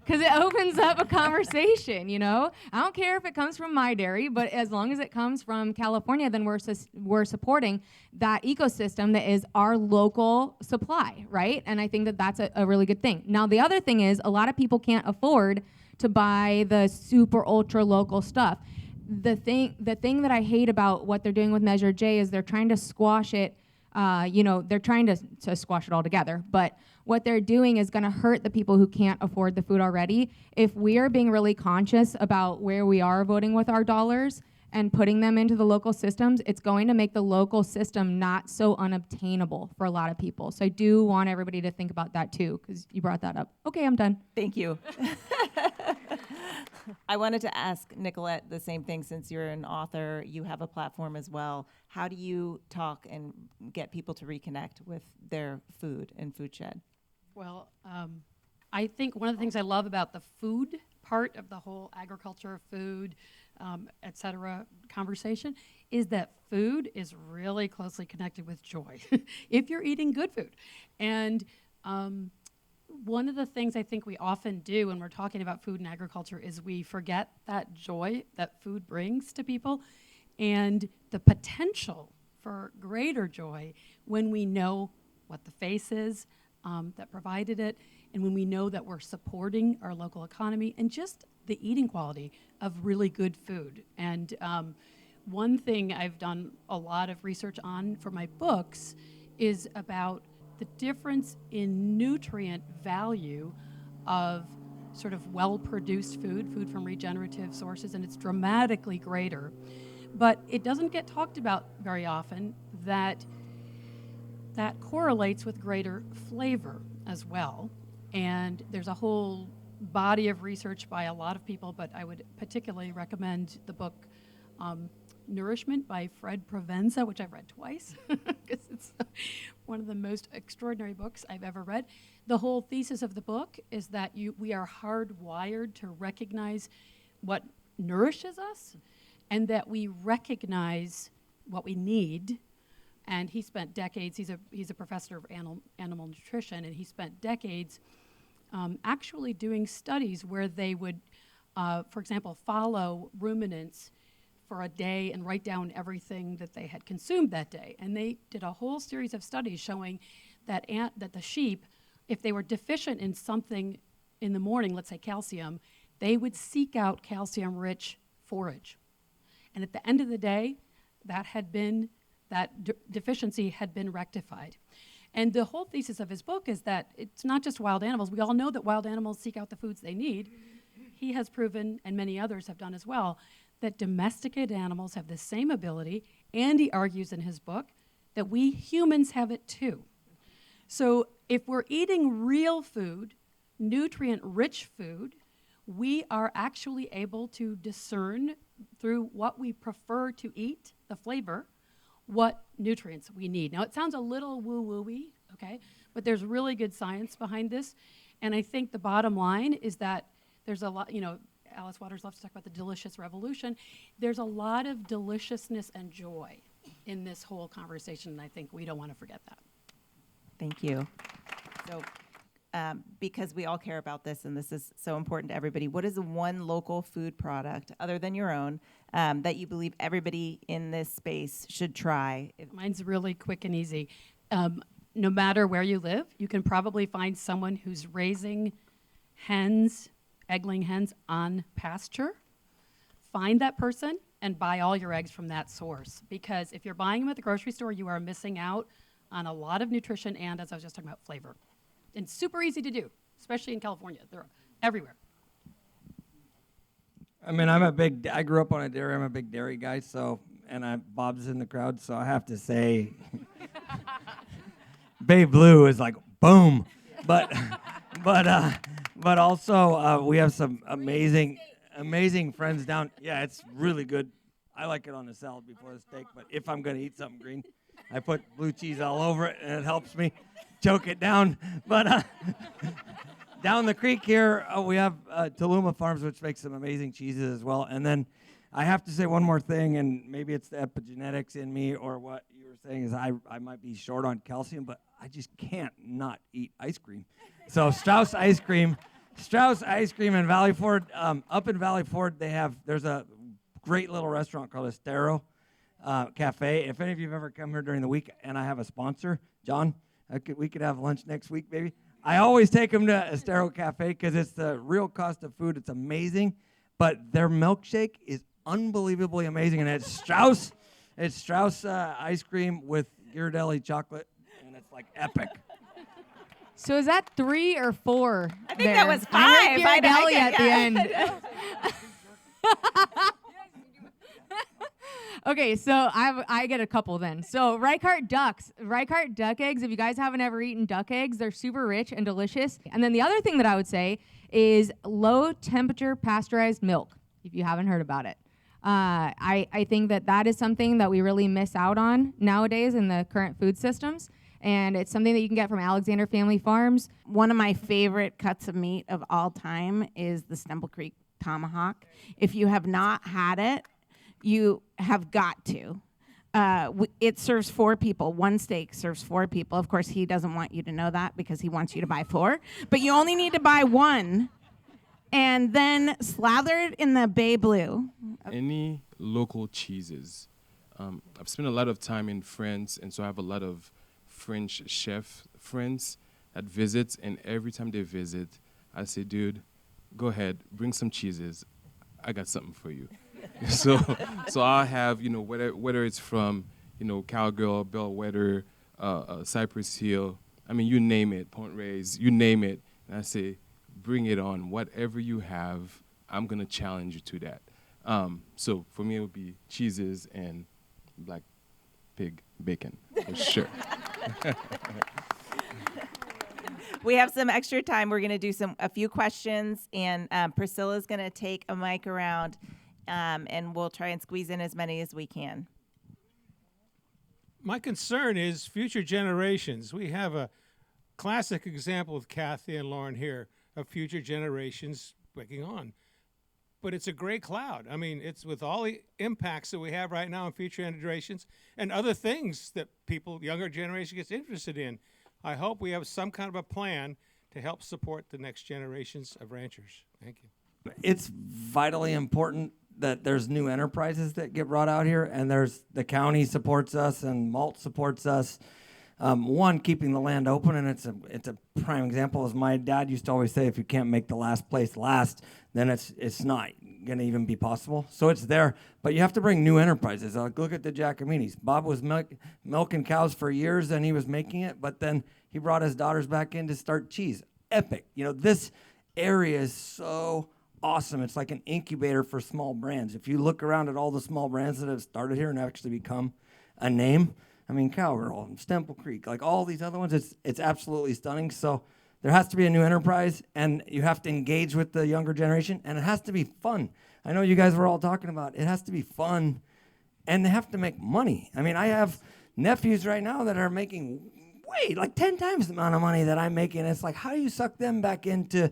Because it opens up a conversation, you know? I don't care if it comes from my dairy, but as long as it comes from California, then we're supporting that ecosystem that is our local supply, right? And I think that that's a really good thing. Now, the other thing is a lot of people can't afford to buy the super ultra local stuff. The thing that I hate about what they're doing with Measure J is they're trying to squash it. They're trying to squash it all together. But what they're doing is going to hurt the people who can't afford the food already. If we are being really conscious about where we are voting with our dollars and putting them into the local systems, it's going to make the local system not so unobtainable for a lot of people. So I do want everybody to think about that too, because you brought that up. Okay, I'm done. Thank you. I wanted to ask Nicolette the same thing. Since you're an author, you have a platform as well. How do you talk and get people to reconnect with their food and Foodshed? Well, I think one of the things I love about the food part of the whole agriculture, food, et cetera, conversation is that food is really closely connected with joy if you're eating good food. And one of the things I think we often do when we're talking about food and agriculture is we forget that joy that food brings to people and the potential for greater joy when we know what the face is that provided it, and when we know that we're supporting our local economy and just the eating quality of really good food. And one thing I've done a lot of research on for my books is about the difference in nutrient value of sort of well-produced food from regenerative sources, and it's dramatically greater. But it doesn't get talked about very often that correlates with greater flavor as well. And there's a whole body of research by a lot of people, but I would particularly recommend the book Nourishment by Fred Provenza, which I've read twice because it's one of the most extraordinary books I've ever read. The whole thesis of the book is that we are hardwired to recognize what nourishes us and that we recognize what we need. And he spent decades, he's a professor of animal nutrition, and he spent decades actually doing studies where they would, for example, follow ruminants for a day and write down everything that they had consumed that day. And they did a whole series of studies showing that the sheep, if they were deficient in something in the morning, let's say calcium, they would seek out calcium-rich forage. And at the end of the day, that deficiency had been rectified. And the whole thesis of his book is that it's not just wild animals. We all know that wild animals seek out the foods they need. He has proven, and many others have done as well, that domesticated animals have the same ability, and he argues in his book that we humans have it too. So if we're eating real food, nutrient-rich food, we are actually able to discern through what we prefer to eat, the flavor, what nutrients we need. Now, it sounds a little woo-woo-y, okay, but there's really good science behind this. And I think the bottom line is that there's a lot, Alice Waters loves to talk about the delicious revolution. There's a lot of deliciousness and joy in this whole conversation, and I think we don't want to forget that. Thank you. So, because we all care about this, and this is so important to everybody, what is the one local food product, other than your own, that you believe everybody in this space should try? Mine's really quick and easy. No matter where you live, you can probably find someone who's raising hens, egg-laying hens on pasture. Find that person and buy all your eggs from that source. Because if you're buying them at the grocery store, you are missing out on a lot of nutrition and, as I was just talking about, flavor. And super easy to do, especially in California. They're everywhere. I mean, I grew up on a dairy. I'm a big dairy guy, Bob's in the crowd, so I have to say, Babe Blue is like boom, but also we have some amazing friends down. Yeah, it's really good. I like it on the salad before the steak, but if I'm gonna eat something green, I put blue cheese all over it, and it helps me choke it down. But down the creek here, we have Tuluma Farms, which makes some amazing cheeses as well. And then I have to say one more thing, and maybe it's the epigenetics in me or what you were saying is I might be short on calcium, but I just can't not eat ice cream. So Strauss ice cream in Valley Ford. Up in Valley Ford, there's a great little restaurant called Estero Cafe. If any of you have ever come here during the week and I have a sponsor, John, we could have lunch next week, baby. I always take them to Estero Cafe because it's the real cost of food. It's amazing, but their milkshake is unbelievably amazing, and it's Strauss ice cream with Ghirardelli chocolate, and it's like epic. So is that 3 or 4? I think that was 5. I heard Ghirardelli at the end. Okay, so I get a couple then. So Reichardt duck eggs, if you guys haven't ever eaten duck eggs, they're super rich and delicious. And then the other thing that I would say is low temperature pasteurized milk, if you haven't heard about it. I think that is something that we really miss out on nowadays in the current food systems. And it's something that you can get from Alexander Family Farms. One of my favorite cuts of meat of all time is the Stemple Creek tomahawk. If you have not had it, you have got to. It serves 4 people. One steak serves 4 people. Of course, he doesn't want you to know that because he wants you to buy 4. But you only need to buy 1. And then slather it in the Bay Blue. Any local cheeses. I've spent a lot of time in France, and so I have a lot of French chef friends that visit, and every time they visit, I say, dude, go ahead, bring some cheeses. I got something for you. so I'll have, whether it's from, Cowgirl, Bellwether, Cypress Hill, I mean, you name it, Point Reyes, you name it. And I say, bring it on. Whatever you have, I'm going to challenge you to that. So for me, it would be cheeses and black pig bacon, for sure. We have some extra time. We're going to do a few questions, and Priscilla's going to take a mic around, and we'll try and squeeze in as many as we can. My concern is future generations. We have a classic example with Kathy and Lauren here of future generations working on. But it's a gray cloud. I mean, it's with all the impacts that we have right now in future generations and other things that younger generation gets interested in. I hope we have some kind of a plan to help support the next generations of ranchers. Thank you. It's vitally important that there's new enterprises that get brought out here, and the county supports us and MALT supports us. One, keeping the land open, and it's a prime example. As my dad used to always say, if you can't make the last place last, then it's not going to even be possible. So it's there, but you have to bring new enterprises. Look at the Giacomini's. Bob was milking cows for years, and he was making it, but then he brought his daughters back in to start cheese. Epic. This area is so awesome. It's like an incubator for small brands. If you look around at all the small brands that have started here and actually become a name, I mean, Cowgirl, Stemple Creek, like all these other ones, it's absolutely stunning. So there has to be a new enterprise, and you have to engage with the younger generation, and it has to be fun. I know you guys were all talking about it has to be fun, and they have to make money. I mean, I have nephews right now that are making like 10 times the amount of money that I'm making. It's like, how do you suck them back into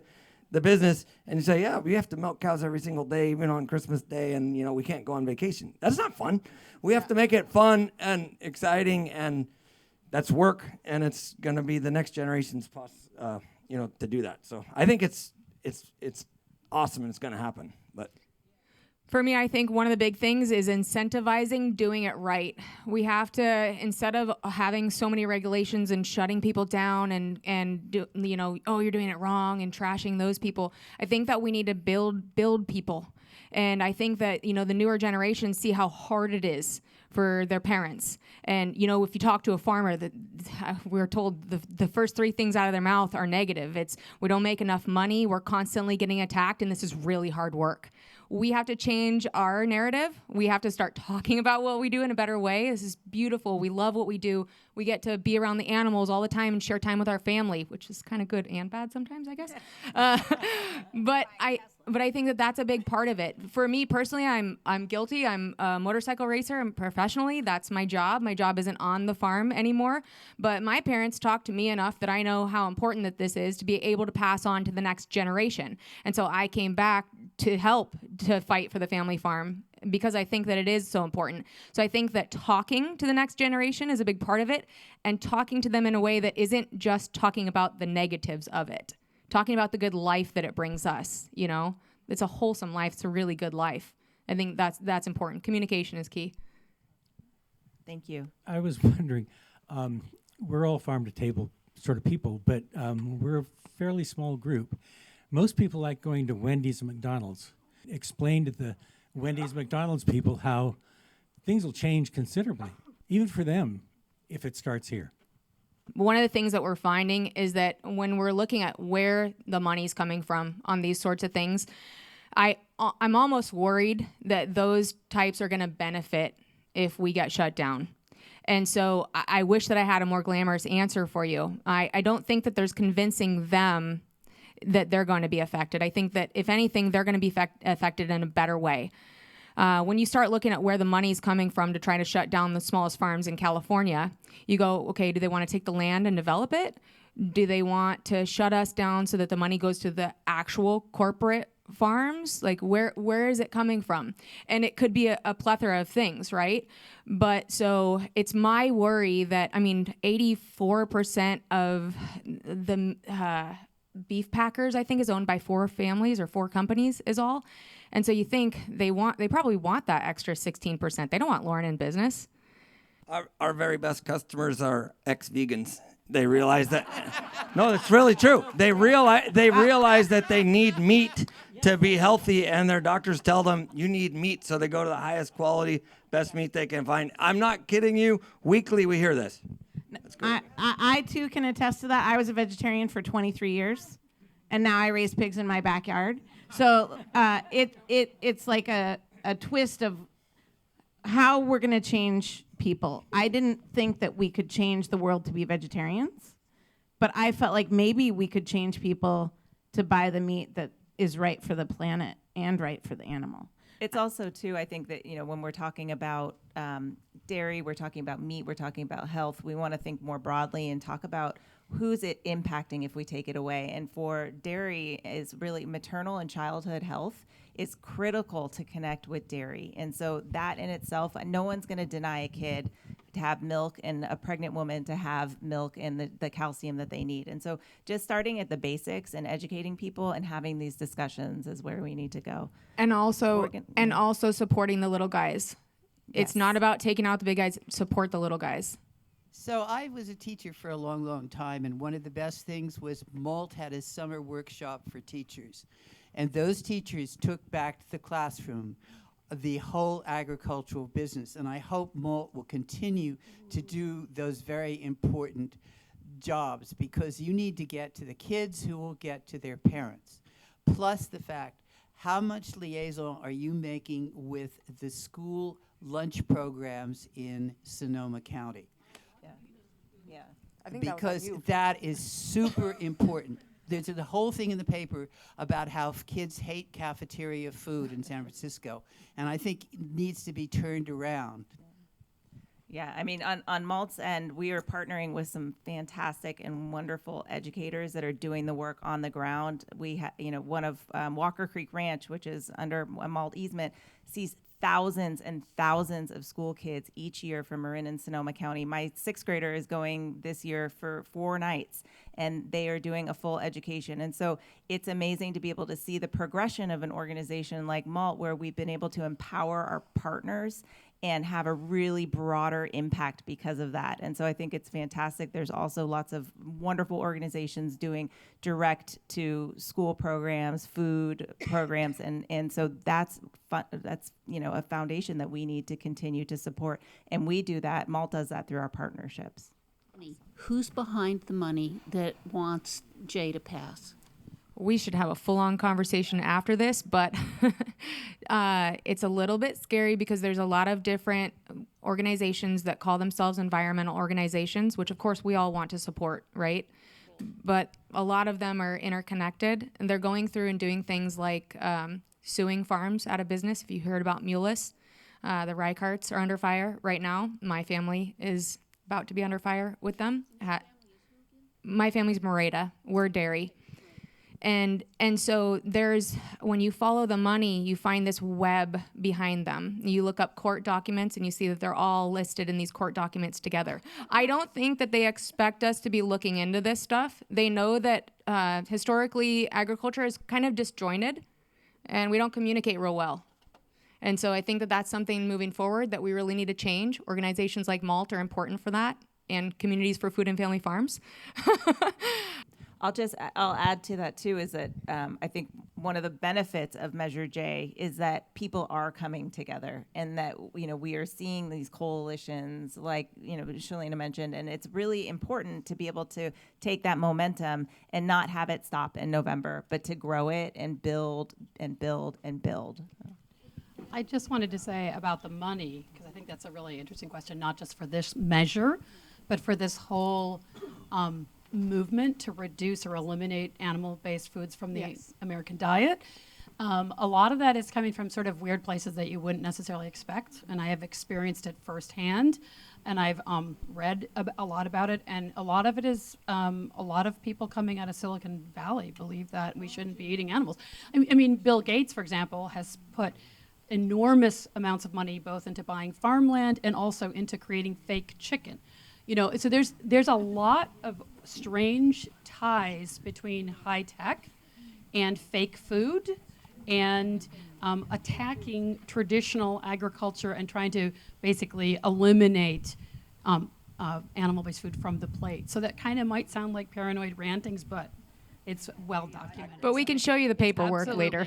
the business and you say, yeah, we have to milk cows every single day, even on Christmas Day, and we can't go on vacation. That's not fun. We have to make it fun and exciting, and that's work, and it's going to be the next generation's to do that. So I think it's awesome and it's going to happen. But For me, I think one of the big things is incentivizing doing it right. We have to, instead of having so many regulations and shutting people down and oh, you're doing it wrong and trashing those people, I think that we need to build people. And I think that, the newer generations see how hard it is for their parents. And, if you talk to a farmer, we're told the first three things out of their mouth are negative. It's, we don't make enough money, we're constantly getting attacked, and this is really hard work. We have to change our narrative. We have to start talking about what we do in a better way. This is beautiful. We love what we do. We get to be around the animals all the time and share time with our family, which is kind of good and bad sometimes, I guess. But I think that that's a big part of it. For me personally, I'm guilty. I'm a motorcycle racer, and professionally, that's my job. My job isn't on the farm anymore. But my parents talked to me enough that I know how important that this is to be able to pass on to the next generation. And so I came back to help to fight for the family farm because I think that it is so important. So I think that talking to the next generation is a big part of it, and talking to them in a way that isn't just talking about the negatives of it. Talking about the good life that it brings us, It's a wholesome life. It's a really good life. I think that's important. Communication is key. Thank you. I was wondering, we're all farm-to-table sort of people, but we're a fairly small group. Most people like going to Wendy's and McDonald's. Explain to the Wendy's, McDonald's people how things will change considerably, even for them, if it starts here. One of the things that we're finding is that when we're looking at where the money's coming from on these sorts of things, I'm almost worried that those types are going to benefit if we get shut down. And so I wish that I had a more glamorous answer for you. I don't think that there's convincing them that they're going to be affected. I think that if anything, they're going to be affected in a better way. When you start looking at where the money's coming from to try to shut down the smallest farms in California, you go, okay, do they want to take the land and develop it? Do they want to shut us down so that the money goes to the actual corporate farms? Like, where is it coming from? And it could be a plethora of things, right? But so it's my worry that, 84% of the beef packers, I think, is owned by 4 families or 4 companies is all. And so you think they probably want that extra 16%. They don't want Lauren in business. our very best customers are ex-vegans. They realize that. No, it's really true. They realize that they need meat to be healthy, and their doctors tell them you need meat, so they go to the highest quality, best meat they can find. I'm not kidding you. Weekly, we hear this. That's great. I too can attest to that. I was a vegetarian for 23 years, and now I raise pigs in my backyard. So it's like a twist of how we're going to change people. I didn't think that we could change the world to be vegetarians, but I felt like maybe we could change people to buy the meat that is right for the planet and right for the animal. It's also, too, I think that, when we're talking about dairy, we're talking about meat, we're talking about health, we want to think more broadly and talk about who's it impacting if we take it away. And for dairy is really maternal and childhood health is critical to connect with dairy. And so that in itself, no one's going to deny a kid to have milk and a pregnant woman to have milk and the calcium that they need. And so just starting at the basics and educating people and having these discussions is where we need to go. And also supporting the little guys. It's Yes. not about taking out the big guys, support the little guys. So I was a teacher for a long, long time, and one of the best things was MALT had a summer workshop for teachers. And those teachers took back to the classroom the whole agricultural business. And I hope MALT will continue to do those very important jobs, because you need to get to the kids who will get to their parents. Plus the fact, how much liaison are you making with the school lunch programs in Sonoma County? Yeah. Because that is super important. there's the whole thing in the paper about how kids hate cafeteria food in San Francisco, and I think it needs to be turned around. Yeah, I mean, on Malt's end, we are partnering with some fantastic and wonderful educators that are doing the work on the ground. We have, one of Walker Creek Ranch, which is under a Malt easement, sees thousands and thousands of school kids each year from Marin and Sonoma County. My sixth grader is going this year for 4 nights, and they are doing a full education. And so it's amazing to be able to see the progression of an organization like MALT, where we've been able to empower our partners and have a really broader impact because of that. And so I think it's fantastic. There's also lots of wonderful organizations doing direct to school programs, food programs, and so that's fun, that's a foundation that we need to continue to support. And we do that. MALT does that through our partnerships. Who's behind the money that wants Jay to pass? We should have a full-on conversation after this, but it's a little bit scary because there's a lot of different organizations that call themselves environmental organizations, which of course we all want to support, right? But a lot of them are interconnected, and they're going through and doing things like suing farms out of business. If you heard about Mulus, the rye carts are under fire right now. My family is about to be under fire with them. My family's Moreta. We're dairy. And so when you follow the money, you find this web behind them. You look up court documents and you see that they're all listed in these court documents together. I don't think that they expect us to be looking into this stuff. They know that historically agriculture is kind of disjointed and we don't communicate real well. And so I think that that's something moving forward that we really need to change. Organizations like MALT are important for that, and communities for food and family farms. I'll add to that too, is that I think one of the benefits of Measure J is that people are coming together, and that we are seeing these coalitions like Shalina mentioned, and it's really important to be able to take that momentum and not have it stop in November, but to grow it and build and build and build. I just wanted to say about the money, because I think that's a really interesting question, not just for this measure, but for this whole movement to reduce or eliminate animal-based foods from the American diet. A lot of that is coming from sort of weird places that you wouldn't necessarily expect, and I have experienced it firsthand, and I've read a lot about it, and a lot of it is a lot of people coming out of Silicon Valley believe that we shouldn't be eating animals. I mean, Bill Gates, for example, has put enormous amounts of money both into buying farmland and also into creating fake chicken. So there's a lot of strange ties between high tech and fake food and attacking traditional agriculture and trying to basically eliminate animal-based food from the plate. So that kind of might sound like paranoid rantings, but it's well documented. But we can show you the paperwork later.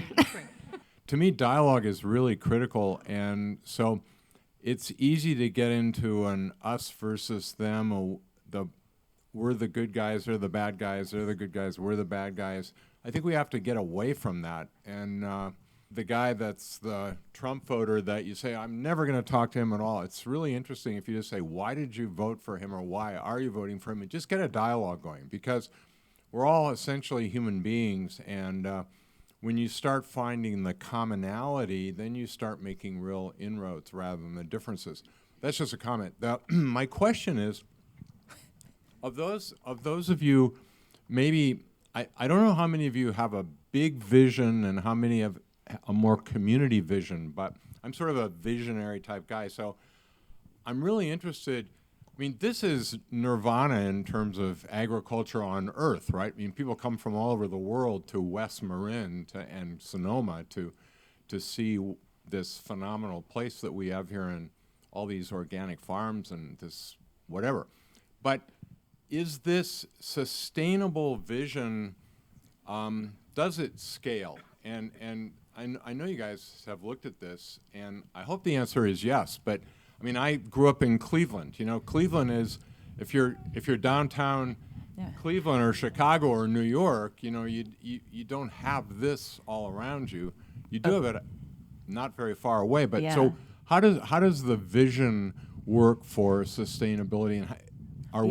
To me, dialogue is really critical, and so it's easy to get into an us versus them, we're the good guys, they're the bad guys, they're the good guys, we're the bad guys. I think we have to get away from that. And the guy that's the Trump voter that you say, I'm never going to talk to him at all. It's really interesting if you just say, why did you vote for him, or why are you voting for him? And just get a dialogue going, because we're all essentially human beings, and when you start finding the commonality, then you start making real inroads rather than the differences. That's just a comment. My question is, of those of you, maybe, I don't know how many of you have a big vision and how many have a more community vision, but I'm sort of a visionary type guy, so I'm really interested. I mean, this is nirvana in terms of agriculture on Earth, right? I mean, people come from all over the world to West Marin and Sonoma to see this phenomenal place that we have here, and all these organic farms and this whatever. But is this sustainable vision, does it scale? And I know you guys have looked at this, and I hope the answer is yes, but I mean, I grew up in Cleveland. Cleveland is, if you're downtown Cleveland or Chicago or New York, you don't have this all around you. You do have it not very far away. But so how does the vision work for sustainability? And Are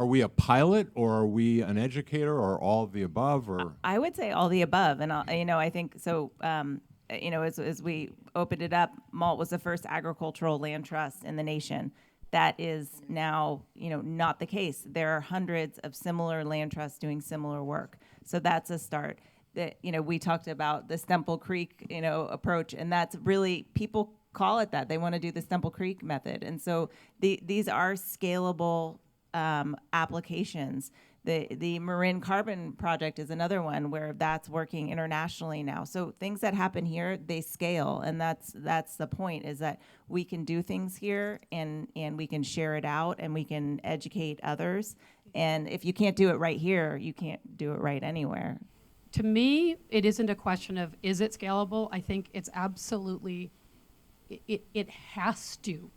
we a pilot, or are we an educator, or all of the above, or? I would say all the above, and I think so. As we opened it up, MALT was the first agricultural land trust in the nation. That is now, not the case. There are hundreds of similar land trusts doing similar work. So that's a start. That we talked about the Stemple Creek, approach, and that's really, people call it that. They want to do the Stemple Creek method, and so these are scalable applications. The Marin Carbon project is another one where that's working internationally now. So things that happen here, they scale, and that's the point, is that we can do things here and we can share it out and we can educate others. And if you can't do it right here, you can't do it right anywhere. To me, it isn't a question of is it scalable. I think it's absolutely, it has to.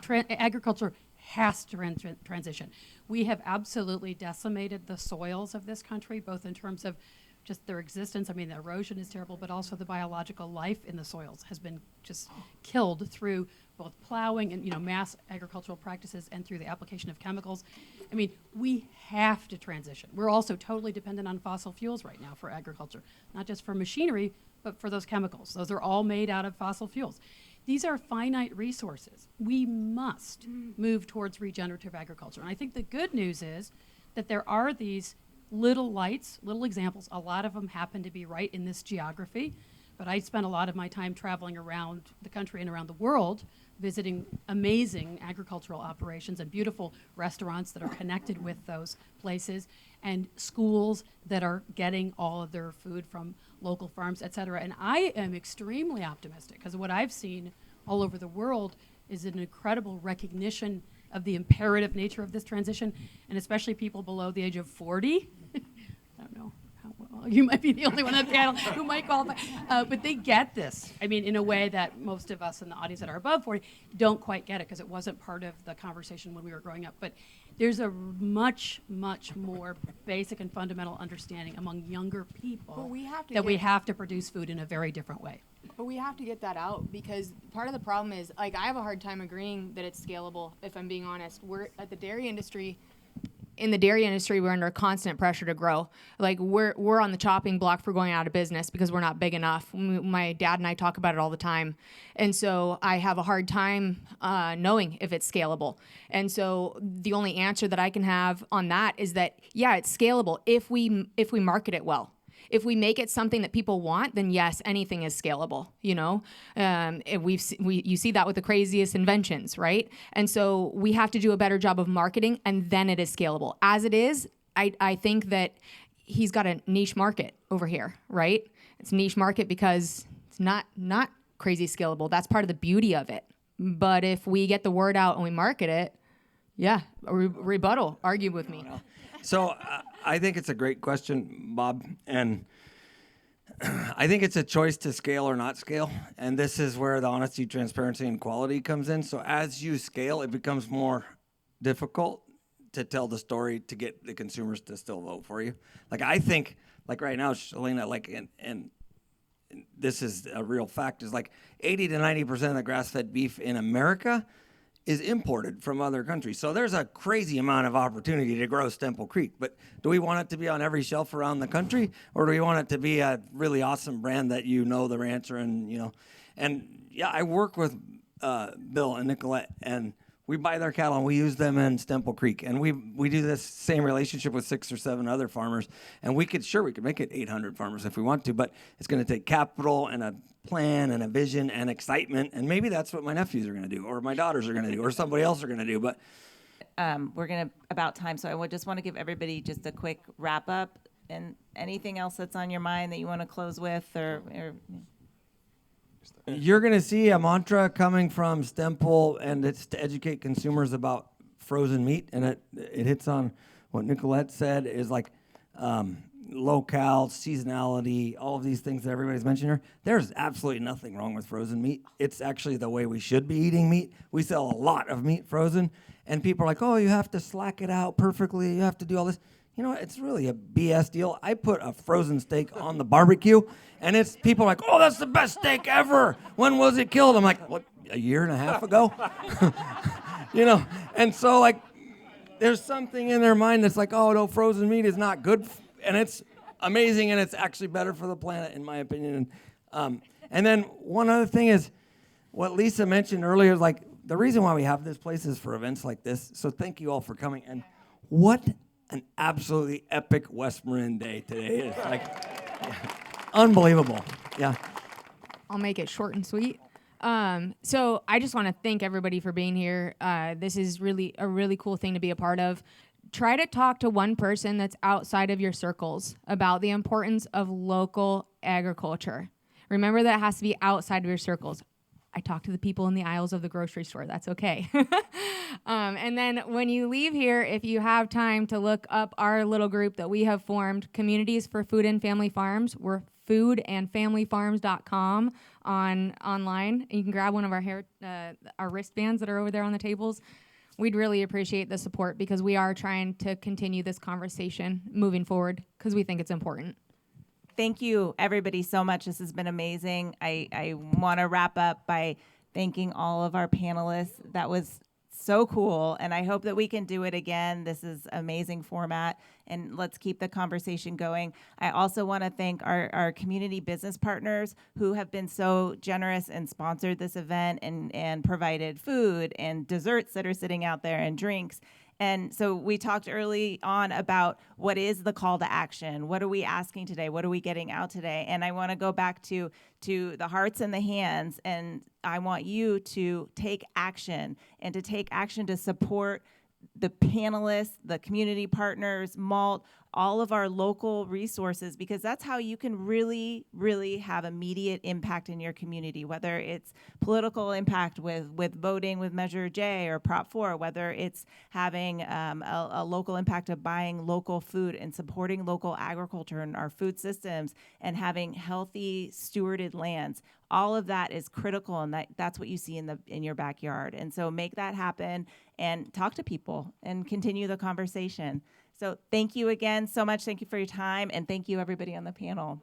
Agriculture has to transition. We have absolutely decimated the soils of this country, both in terms of just their existence. I mean, the erosion is terrible, but also the biological life in the soils has been just killed through both plowing and mass agricultural practices and through the application of chemicals. I mean, we have to transition. We're also totally dependent on fossil fuels right now for agriculture, not just for machinery, but for those chemicals. Those are all made out of fossil fuels. These are finite resources. We must move towards regenerative agriculture. And I think the good news is that there are these little lights, little examples. A lot of them happen to be right in this geography. But I spent a lot of my time traveling around the country and around the world, visiting amazing agricultural operations and beautiful restaurants that are connected with those places, and schools that are getting all of their food from local farms, et cetera. And I am extremely optimistic, because what I've seen all over the world is an incredible recognition of the imperative nature of this transition, and especially people below the age of 40. I don't know. You might be the only one on the panel who might qualify, but they get this. I mean, in a way that most of us in the audience that are above 40 don't quite get it, because it wasn't part of the conversation when we were growing up. But there's a much, much more basic and fundamental understanding among younger people we have to produce food in a very different way. But we have to get that out, because part of the problem is, I have a hard time agreeing that it's scalable, if I'm being honest. We're at the dairy industry. In the dairy industry, we're under constant pressure to grow. We're on the chopping block for going out of business because we're not big enough. My dad and I talk about it all the time. And so I have a hard time knowing if it's scalable. And so the only answer that I can have on that is that, yeah, it's scalable if we market it well. If we make it something that people want, then yes, anything is scalable. You see that with the craziest inventions, right? And so we have to do a better job of marketing, and then it is scalable. As it is, I think that he's got a niche market over here, right? It's a niche market because it's not crazy scalable. That's part of the beauty of it. But if we get the word out and we market it, yeah, rebuttal, argue with me. So I think it's a great question, Bob, and I think it's a choice to scale or not scale, and this is where the honesty, transparency, and quality comes in. So as you scale, it becomes more difficult to tell the story to get the consumers to still vote for you. I think, right now, Shalina, and this is a real fact, is 80 to 90% of the grass-fed beef in America is imported from other countries. So there's a crazy amount of opportunity to grow Stemple Creek. But do we want it to be on every shelf around the country, or do we want it to be a really awesome brand that the rancher and yeah, I work with Bill and Nicolette, and we buy their cattle and we use them in Stemple Creek, and we do this same relationship with 6 or 7 other farmers, and we could make it 800 farmers if we want to, but it's going to take capital and a plan and a vision and excitement, and maybe that's what my nephews are going to do, or my daughters are going to do, or somebody else are going to do. But we're about time, so I just want to give everybody just a quick wrap up, and anything else that's on your mind that you want to close with, or you're going to see a mantra coming from Stemple, and it's to educate consumers about frozen meat, and it hits on what Nicolette said, is locale, seasonality, all of these things that everybody's mentioned here. There's absolutely nothing wrong with frozen meat. It's actually the way we should be eating meat. We sell a lot of meat frozen, and people are like, oh, you have to slack it out perfectly. You have to do all this. You know, it's really a BS deal. I put a frozen steak on the barbecue, and people are like, oh, that's the best steak ever. When was it killed? I'm like, what, a year and a half ago? And so there's something in their mind that's like, oh, no, frozen meat is not good, and it's amazing, and it's actually better for the planet, in my opinion. And then one other thing is, what Lisa mentioned earlier is like, the reason why we have this place is for events like this, so thank you all for coming. And what an absolutely epic West Marin day today is. Like, unbelievable. Yeah. I'll make it short and sweet. So I just want to thank everybody for being here. This is really a really cool thing to be a part of. Try to talk to one person that's outside of your circles about the importance of local agriculture. Remember that it has to be outside of your circles. I talk to the people in the aisles of the grocery store. That's okay. And then when you leave here, if you have time to look up our little group that we have formed, Communities for Food and Family Farms. We're foodandfamilyfarms.com online. You can grab one of our wristbands that are over there on the tables. We'd really appreciate the support because we are trying to continue this conversation moving forward because we think it's important. Thank you, everybody, so much. This has been amazing. I want to wrap up by thanking all of our panelists. That was so cool, and I hope that we can do it again. This is amazing format, and let's keep the conversation going. I also want to thank our community business partners who have been so generous and sponsored this event and provided food and desserts that are sitting out there and drinks. And so we talked early on about what is the call to action? What are we asking today? What are we getting out today? And I want to go back to the hearts and the hands, and I want you to take action and to take action to support the panelists, the community partners, MALT, all of our local resources, because that's how you can really, really have immediate impact in your community, whether it's political impact with voting with Measure J or Prop 4, whether it's having a local impact of buying local food and supporting local agriculture and our food systems and having healthy, stewarded lands. All of that is critical, and that's what you see in your backyard. And so make that happen and talk to people and continue the conversation. So thank you again so much. Thank you for your time, and thank you, everybody on the panel.